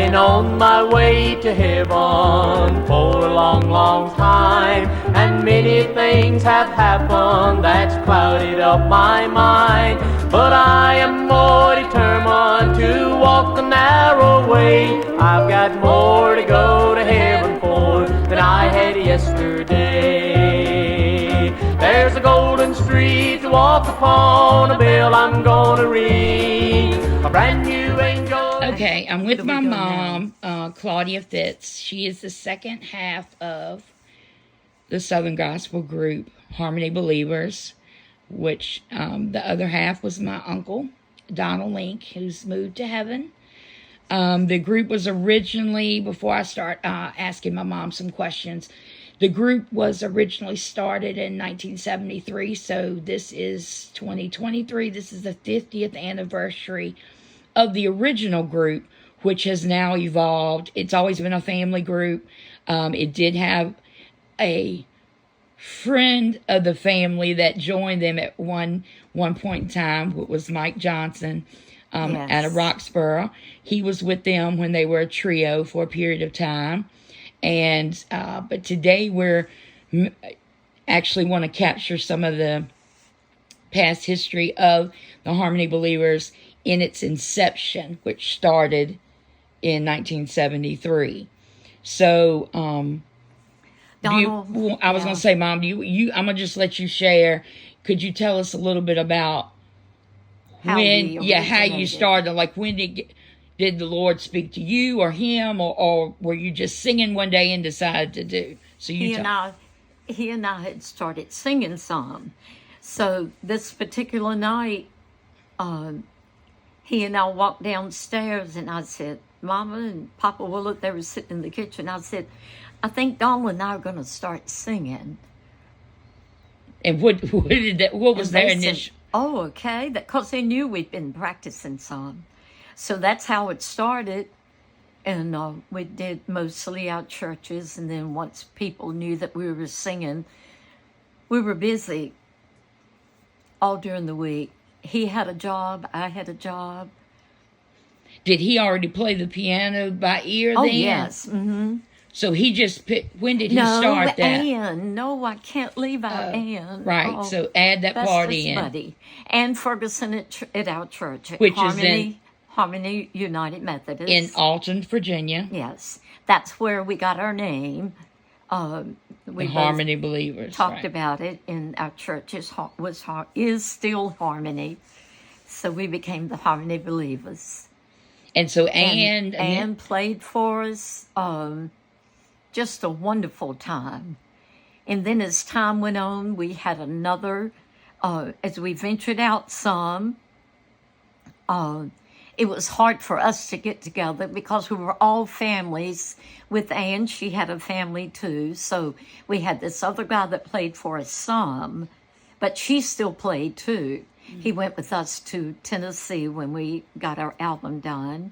been on my way to heaven for a long, long time, and many things have happened that's clouded up my mind. But I am more determined to walk the narrow way. I've got more to go to heaven for than I had yesterday. There's a golden street to walk upon, a bill I'm gonna read, a brand new angel. Okay, I'm with my mom, Claudia Fitz. She is the second half of the Southern Gospel group, Harmony Believers, which the other half was my uncle, Donald Link, who's moved to heaven. The group was originally, before I start asking my mom some questions, the group was originally started in 1973, so this is 2023. This is the 50th anniversary of the original group, which has now evolved. It's always been a family group. It did have a friend of the family that joined them at one point in time, who was Mike Johnson, Yes. out of Roxborough. He was with them when they were a trio for a period of time. And but today we're actually want to capture some of the past history of the Harmony Believers in its inception, which started in 1973. So, Donald, I was going to say, Mom, I'm going to just let you share. Could you tell us a little bit about how you started? Like, when did the Lord speak to you or him, or were you just singing one day and decided to do? So he and I had started singing some. So this particular night, he and I walked downstairs, and I said, Mama and Papa Willett, they were sitting in the kitchen. I said, I think Donald and I are going to start singing. And what was their initial? Oh, okay. Because they knew we'd been practicing some. So that's how it started. And we did mostly out churches. And then once people knew that we were singing, we were busy all during the week. He had a job. I had a job. Did he already play the piano by ear then? Oh, yes. Mm-hmm. So he just picked, when did he start that? Ann. No, I can't leave out Ann. Right, so add that party in. Buddy. Ann Ferguson at our church. At Which is in Harmony United Methodist. In Alton, Virginia. Yes. That's where we got our name. We the Harmony Believers. Talked about it in our church. Is still Harmony. So we became the Harmony Believers. And so Ann played for us. Just a wonderful time. And then as time went on, we had another, as we ventured out some, it was hard for us to get together because we were all families. With Ann, she had a family too. So we had this other guy that played for us some, but she still played too. Mm-hmm. He went with us to Tennessee when we got our album done.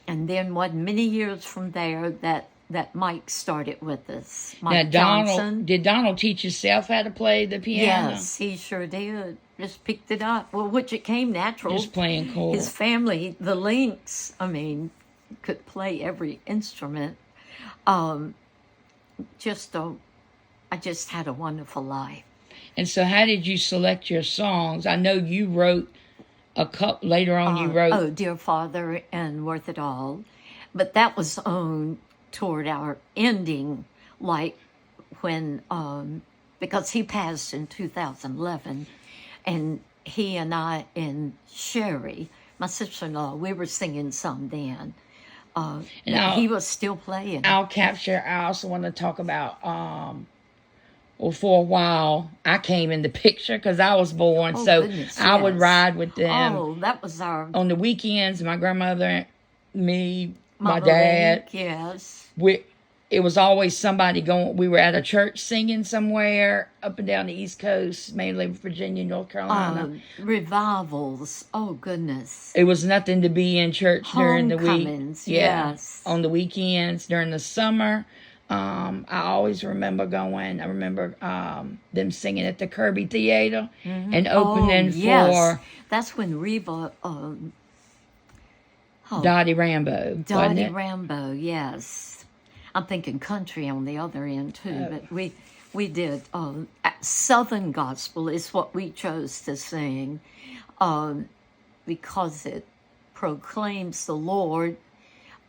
And then many years from there that Mike started with us. Mike Johnson. Did Donald teach himself how to play the piano? Yes, he sure did. Just picked it up. Well, which it came natural. Just playing chords. His family, the Links, could play every instrument. I just had a wonderful life. And so how did you select your songs? I know you wrote a couple, later on you wrote... Oh, Dear Father and Worth It All. But that was toward our ending, like when, because he passed in 2011, and he and I and Sherry, my sister-in-law, we were singing some then. And he was still playing. I also want to talk about... Well, for a while, I came in the picture because I was born, I would ride with them. Oh, that was on the weekends, my grandmother, me, my dad. Yes. It was always somebody going. We were at a church singing somewhere up and down the East Coast, mainly Virginia, North Carolina. Revivals. Oh, goodness. It was nothing to be in church during the week. Yes. On the weekends, during the summer. I always remember going. I remember them singing at the Kirby Theater and opening for. That's when Reva Dottie Rambo, wasn't Dottie it? Rambo, yes. I'm thinking country on the other end too, but we did. Southern gospel is what we chose to sing because it proclaims the Lord,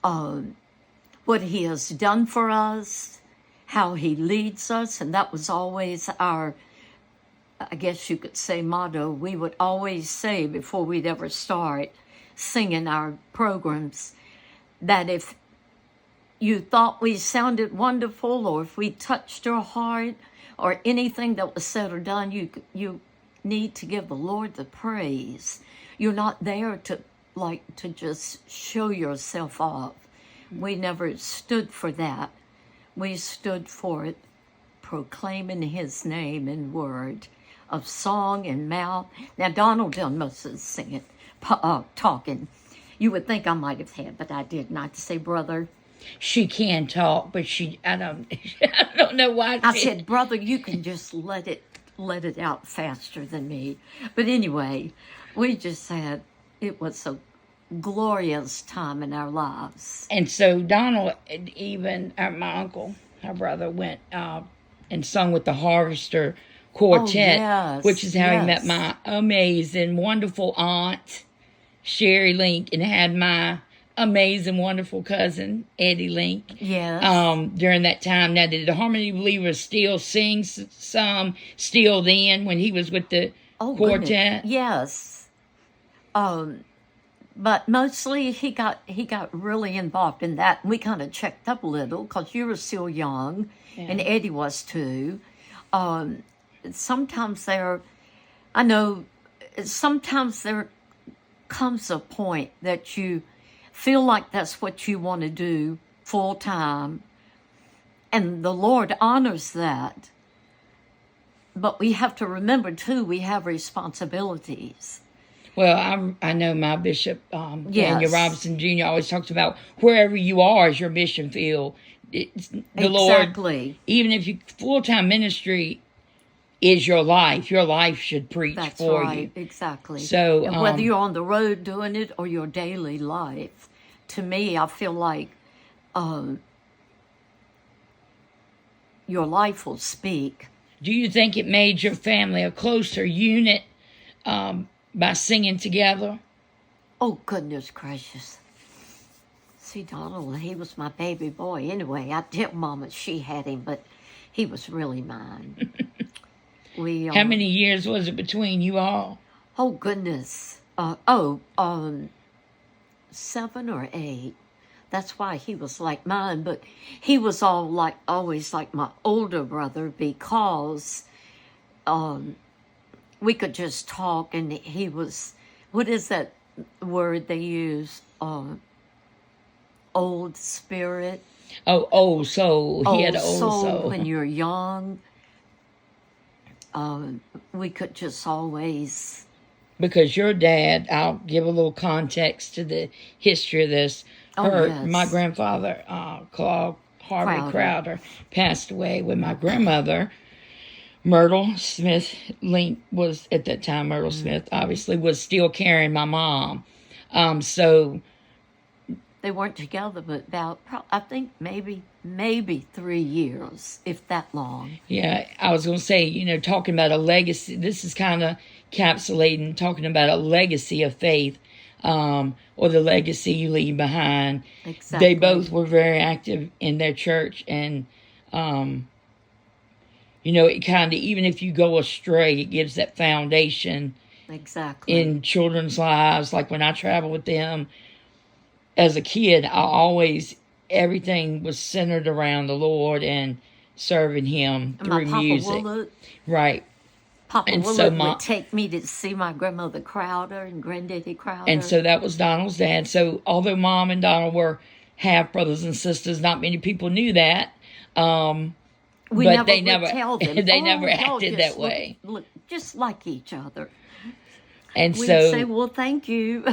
what He has done for us, how He leads us, and that was always our, I guess you could say, motto. We would always say before we'd ever start singing our programs that if you thought we sounded wonderful, or if we touched your heart, or anything that was said or done, you need to give the Lord the praise. You're not there to just show yourself off. We never stood for that. We stood for it, proclaiming His name in word, of song and mouth. Now Donald done most of the singing, talking. You would think I might have had, but I didn't. I'd say, brother. She can talk, but I don't know why. I said, brother, you can just let it out faster than me. But anyway, we just had, it was a glorious time in our lives. And so Donald, even my uncle, her brother, went and sung with the Harvester Quartet, yes, which is how he yes. met my amazing, wonderful aunt, Sherry Link, and had my amazing, wonderful cousin, Eddie Link. Yes. During that time. Now, did the Harmony Believers still sing some still then when he was with the quartet? Goodness. Yes. But mostly he got really involved in that. We kind of checked up a little because you were still young, and Eddie was too. Sometimes there comes a point that you feel like that's what you want to do full time, and the Lord honors that. But we have to remember too, we have responsibilities. Well, I know my bishop, Yes. Daniel Robinson Jr., always talks about wherever you are is your mission field. It's the Exactly. Lord, even if you full-time ministry is your life should preach That's for right, you. exactly. So, and whether you're on the road doing it or your daily life, to me, I feel like your life will speak. Do you think it made your family a closer unit by singing together? Oh, goodness gracious. See, Donald, he was my baby boy. Anyway, I tell Mama she had him, but he was really mine. How many years was it between you all? Oh, goodness. 7 or 8. That's why he was like mine, but he was always like my older brother because we could just talk, and he was, what is that word they use? Old spirit. Oh, old soul. He had an old soul. When you're young, we could just always... Because your dad, I'll give a little context to the history of this. My grandfather, Claude Harvey Crowder, passed away when my grandmother, Myrtle Smith Link, was at that time, Myrtle Smith obviously was still carrying my mom. So they weren't together, but about, I think maybe 3 years, if that long. Yeah, I was going to say, talking about a legacy, this is kind of encapsulating, talking about a legacy of faith, or the legacy you leave behind. Exactly. They both were very active in their church, and, it kind of, even if you go astray, it gives that foundation. Exactly. In children's lives. Like when I traveled with them as a kid, everything was centered around the Lord and serving Him through music. Willett, right. Papa Willett would take me to see my grandmother Crowder and Granddaddy Crowder. And so that was Donald's dad. So although Mom and Donald were half brothers and sisters, not many people knew that. They never tell them. They never acted that way. Look just like each other. And We'd so say, well, thank you.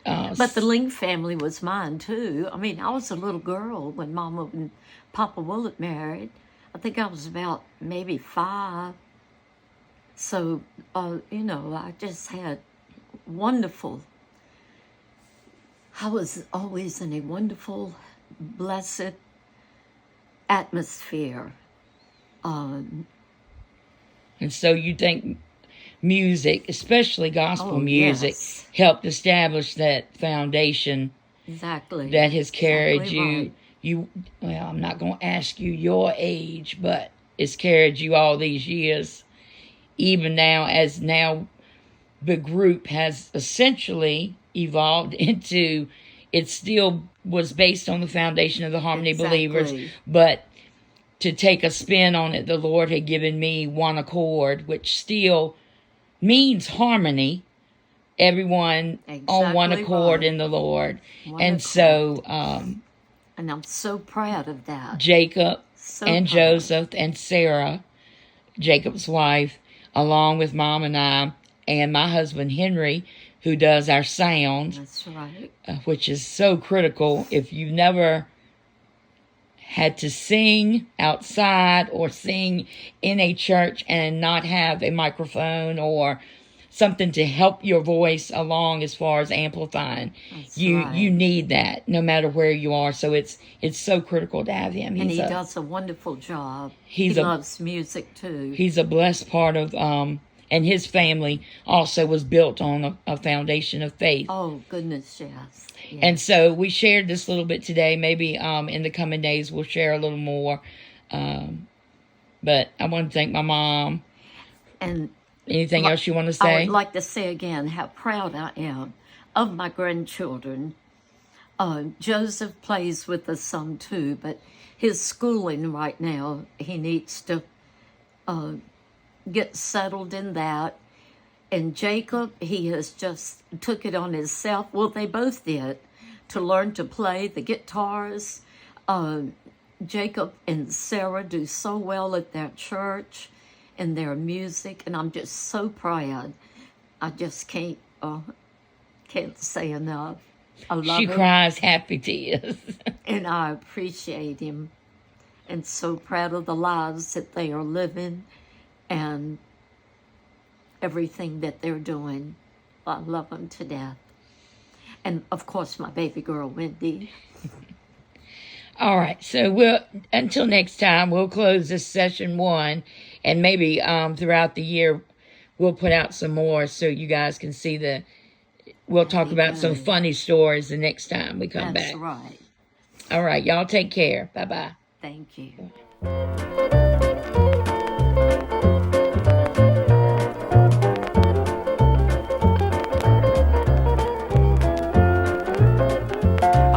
But the Link family was mine, too. I mean, I was a little girl when Mama and Papa Willett married. I think I was about maybe 5. So, I just had wonderful I was always in a wonderful, blessed atmosphere. And so you think music, especially gospel music, yes. helped establish that foundation Exactly. that has carried Exactly you. right. Well, I'm not going to ask you your age, but it's carried you all these years. Even now, as now the group has essentially evolved into, it still was based on the foundation of the Harmony Believers, but to take a spin on it, the Lord had given me one accord, which still means harmony. Everyone on one accord in the Lord. And so, and I'm so proud of that. Jacob and Joseph and Sarah, Jacob's wife, along with Mom and I, and my husband Henry, who does our sound. That's right. Which is so critical. If you've never had to sing outside or sing in a church and not have a microphone or something to help your voice along as far as amplifying, you need that no matter where you are. So it's so critical to have him. And he does a wonderful job. He loves music too. He's a blessed part of and his family also was built on a foundation of faith. Oh, goodness, yes. And so we shared this little bit today. Maybe in the coming days we'll share a little more. But I want to thank my mom. And anything else you want to say? I would like to say again how proud I am of my grandchildren. Joseph plays with us some too, but his schooling right now, he needs to get settled in that. And Jacob, he has just took it on himself. Well, they both did, to learn to play the guitars. Jacob and Sarah do so well at their church and their music, and I'm just so proud. I just can't say enough. I love him. She cries happy tears. And I appreciate him, and so proud of the lives that they are living and everything that they're doing. I love them to death. And of course, my baby girl, Wendy. All right, so until next time, we'll close this session 1, and maybe throughout the year, we'll put out some more so you guys can see we'll talk about some funny stories the next time we come back. That's right. All right, y'all take care. Bye-bye. Thank you.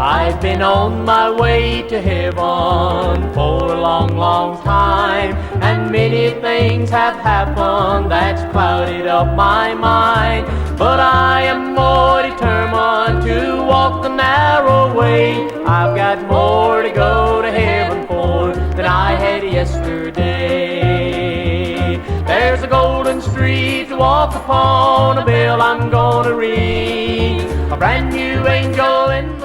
I've been on my way to heaven for a long, long time, and many things have happened that's clouded up my mind. But I am more determined to walk the narrow way. I've got more to go to heaven for than I had yesterday. There's a golden street to walk upon, a bill I'm gonna read, a brand new angel in